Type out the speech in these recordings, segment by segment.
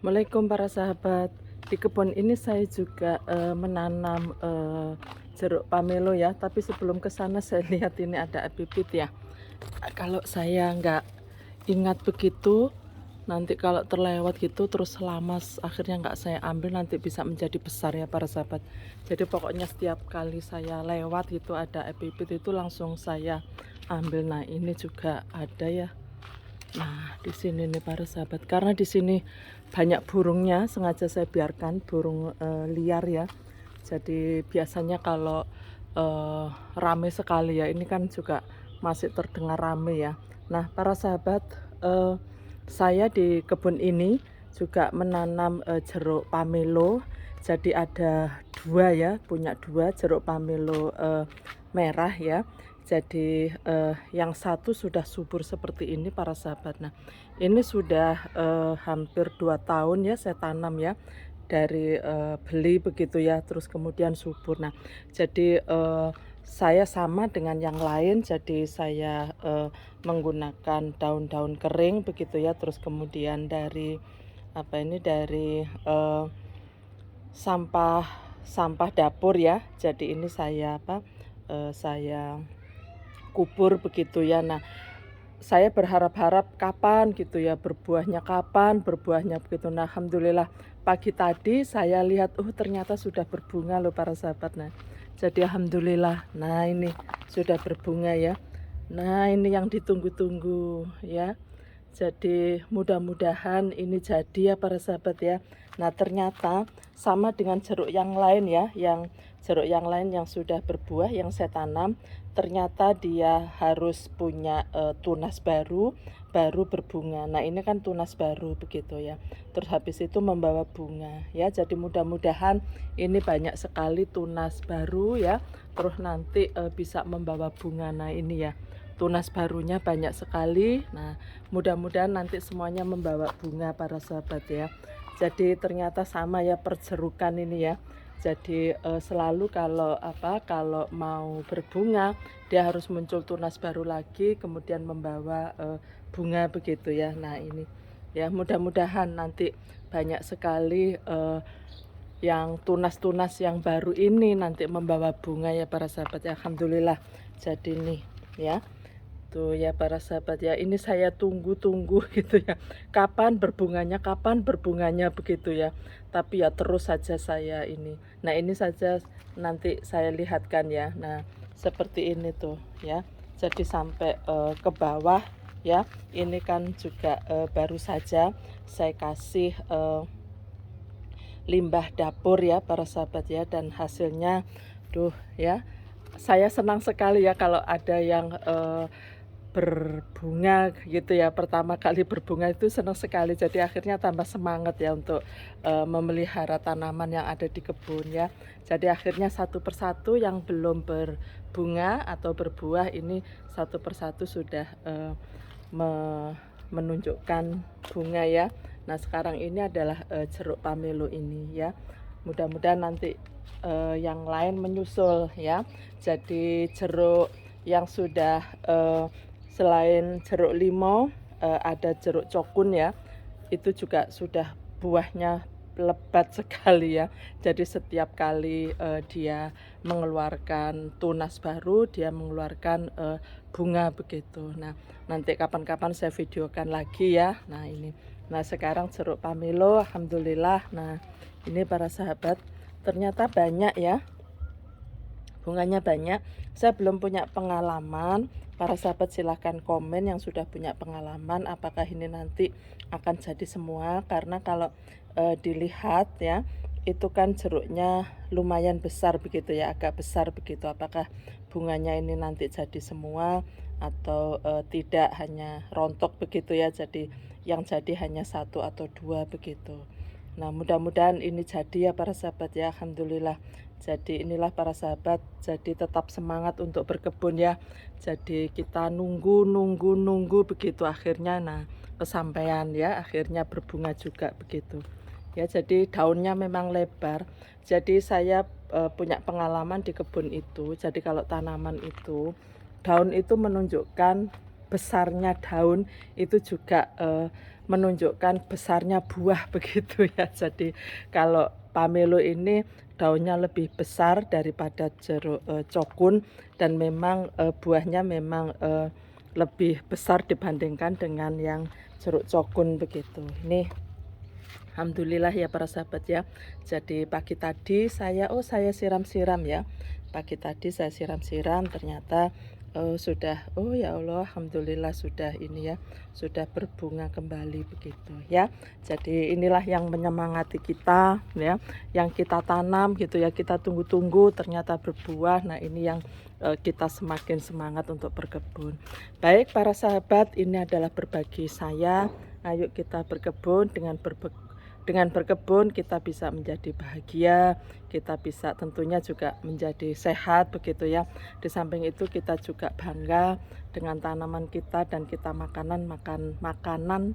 Assalamualaikum para sahabat. Di kebun ini saya juga menanam jeruk pamelo ya. Tapi sebelum ke sana saya lihat ini ada bibit ya. Kalau saya nggak ingat begitu, nanti kalau terlewat gitu terus lama akhirnya nggak saya ambil nanti bisa menjadi besar ya para sahabat. Jadi pokoknya setiap kali saya lewat gitu ada bibit itu langsung saya ambil. Nah ini juga ada ya. Nah, di sini nih para sahabat, karena di sini banyak burungnya, sengaja saya biarkan burung liar ya. Jadi biasanya kalau rame sekali ya, ini kan juga masih terdengar rame ya. Nah, para sahabat, eh, saya di kebun ini juga menanam jeruk pamelo. Jadi ada dua ya, punya dua jeruk pamelo merah ya. Jadi yang satu sudah subur seperti ini para sahabat. Nah ini sudah hampir 2 tahun ya saya tanam ya. Dari beli begitu ya terus kemudian subur. Nah jadi saya sama dengan yang lain, jadi saya menggunakan daun-daun kering begitu ya, terus kemudian dari apa ini dari sampah sampah dapur ya. Jadi ini saya saya kubur begitu ya. Nah, saya berharap-harap kapan gitu ya berbuahnya begitu. Nah, alhamdulillah pagi tadi saya lihat ternyata sudah berbunga loh para sahabat. Nah, jadi alhamdulillah. Nah, ini sudah berbunga ya. Nah, ini yang ditunggu-tunggu ya. Jadi mudah-mudahan ini jadi ya para sahabat ya. Nah ternyata sama dengan jeruk yang lain ya, yang jeruk yang lain yang sudah berbuah yang saya tanam, ternyata dia harus punya tunas baru, baru berbunga. Nah ini kan tunas baru begitu ya. Terus habis itu membawa bunga ya. Jadi mudah-mudahan ini banyak sekali tunas baru ya. Terus nanti bisa membawa bunga. Nah ini ya. Tunas barunya banyak sekali. Nah, mudah-mudahan nanti semuanya membawa bunga para sahabat ya. Jadi ternyata sama ya perjerukan ini ya. Jadi selalu kalau mau berbunga dia harus muncul tunas baru lagi kemudian membawa bunga begitu ya. Nah, ini ya mudah-mudahan nanti banyak sekali yang tunas-tunas yang baru ini nanti membawa bunga ya para sahabat ya. Alhamdulillah. Jadi nih ya. Tuh ya para sahabat ya, ini saya tunggu-tunggu gitu ya. Kapan berbunganya begitu ya. Tapi ya terus saja saya ini. Nah, ini saja nanti saya lihatkan ya. Nah, seperti ini tuh ya. Jadi sampai ke bawah ya. Ini kan juga baru saja saya kasih limbah dapur ya para sahabat ya, dan hasilnya tuh ya. Saya senang sekali ya kalau ada yang berbunga gitu ya, pertama kali berbunga itu senang sekali. Jadi akhirnya tambah semangat ya untuk memelihara tanaman yang ada di kebun ya. Jadi akhirnya satu persatu yang belum berbunga atau berbuah ini satu persatu sudah menunjukkan bunga ya. Nah sekarang ini adalah jeruk pamelo ini ya. Mudah-mudahan nanti yang lain menyusul ya. Jadi jeruk yang sudah selain jeruk limau ada jeruk cokun ya. Itu juga sudah buahnya lebat sekali ya. Jadi setiap kali dia mengeluarkan tunas baru, dia mengeluarkan bunga begitu. Nah, nanti kapan-kapan saya videokan lagi ya. Nah, ini. Nah, sekarang jeruk pamelo alhamdulillah. Nah, ini para sahabat, ternyata banyak ya. Bunganya banyak. Saya belum punya pengalaman. Para sahabat silahkan komen yang sudah punya pengalaman apakah ini nanti akan jadi semua, karena kalau dilihat ya itu kan jeruknya lumayan besar begitu ya, agak besar begitu. Apakah bunganya ini nanti jadi semua atau tidak, hanya rontok begitu ya, jadi yang jadi hanya satu atau dua begitu. Nah mudah-mudahan ini jadi ya para sahabat ya, alhamdulillah. Jadi inilah para sahabat, jadi tetap semangat untuk berkebun ya. Jadi kita nunggu begitu akhirnya nah kesampaian ya, akhirnya berbunga juga begitu. Ya jadi daunnya memang lebar. Jadi saya punya pengalaman di kebun itu. Jadi kalau tanaman itu daun itu menunjukkan besarnya daun itu juga menunjukkan besarnya buah begitu ya. Jadi kalau pamelo ini daunnya lebih besar daripada jeruk cokun, dan memang buahnya memang lebih besar dibandingkan dengan yang jeruk cokun begitu. Ini alhamdulillah ya para sahabat ya. Jadi pagi tadi saya siram-siram ya. Pagi tadi saya siram-siram, ternyata sudah, oh ya Allah, alhamdulillah sudah ini ya, sudah berbunga kembali begitu ya. Jadi inilah yang menyemangati kita ya, yang kita tanam gitu ya, kita tunggu-tunggu ternyata berbuah. Nah, ini yang kita semakin semangat untuk berkebun. Baik para sahabat, ini adalah berbagi saya. Ayo kita berkebun, dengan berkebun kita bisa menjadi bahagia, kita bisa tentunya juga menjadi sehat begitu ya. Di samping itu kita juga bangga dengan tanaman kita, dan kita makan makanan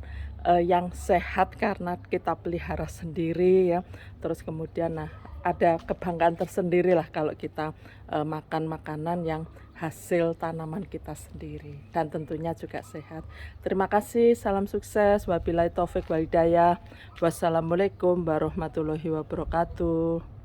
yang sehat karena kita pelihara sendiri ya. Terus kemudian ada kebanggaan tersendiri lah kalau kita makan makanan yang hasil tanaman kita sendiri, dan tentunya juga sehat. Terima kasih, salam sukses, wabillahi taufik wal hidayah. Wassalamualaikum warahmatullahi wabarakatuh.